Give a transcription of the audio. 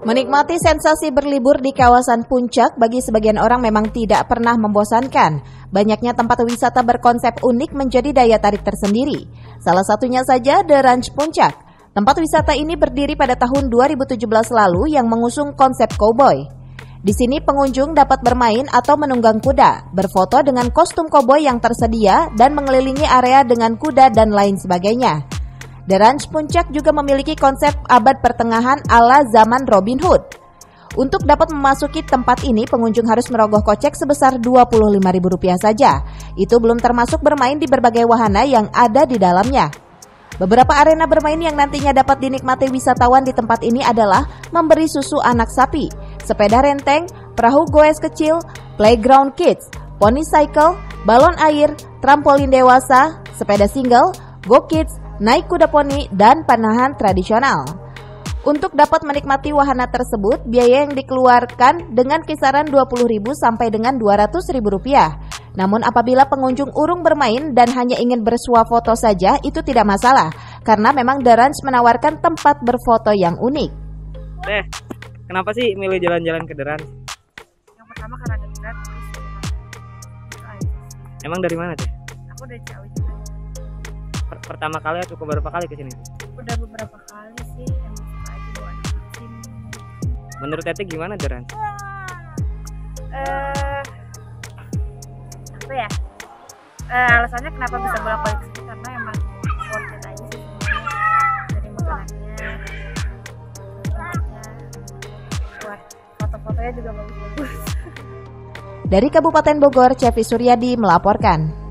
Menikmati sensasi berlibur di kawasan Puncak bagi sebagian orang memang tidak pernah membosankan. Banyaknya tempat wisata berkonsep unik menjadi daya tarik tersendiri. Salah satunya saja The Ranch Puncak. Tempat wisata ini berdiri pada tahun 2017 lalu yang mengusung konsep cowboy. Di sini pengunjung dapat bermain atau menunggang kuda, berfoto dengan kostum cowboy yang tersedia, dan mengelilingi area dengan kuda dan lain sebagainya. The Ranch Puncak juga memiliki konsep abad pertengahan ala zaman Robin Hood. Untuk dapat memasuki tempat ini, pengunjung harus merogoh kocek sebesar Rp25.000 saja. Itu belum termasuk bermain di berbagai wahana yang ada di dalamnya. Beberapa arena bermain yang nantinya dapat dinikmati wisatawan di tempat ini adalah memberi susu anak sapi, sepeda renteng, perahu goes kecil, playground kids, pony cycle, balon air, trampolin dewasa, sepeda single, go kids, naik kuda poni, dan panahan tradisional. Untuk dapat menikmati wahana tersebut, biaya yang dikeluarkan dengan kisaran Rp20.000 sampai dengan Rp200.000. Namun apabila pengunjung urung bermain dan hanya ingin bersuah foto saja, itu tidak masalah, karena memang The Ranch menawarkan tempat berfoto yang unik. Kenapa sih milih jalan-jalan ke The Ranch? Yang pertama karena dekat. Emang dari mana teh? Aku dari Ciawi juga. Pertama kali atau beberapa kali ke sini? Udah beberapa kali sih, emang suka aja bawa anak kecil. Menurut Tete gimana The Ranch? Apa ya? Alasannya kenapa bisa bolak-balik ke sini karena emang worth it aja sih semuanya. Dari makanannya, tempatnya, buat foto-fotonya juga bagus-bagus. Dari Kabupaten Bogor, Cevi Suryadi melaporkan.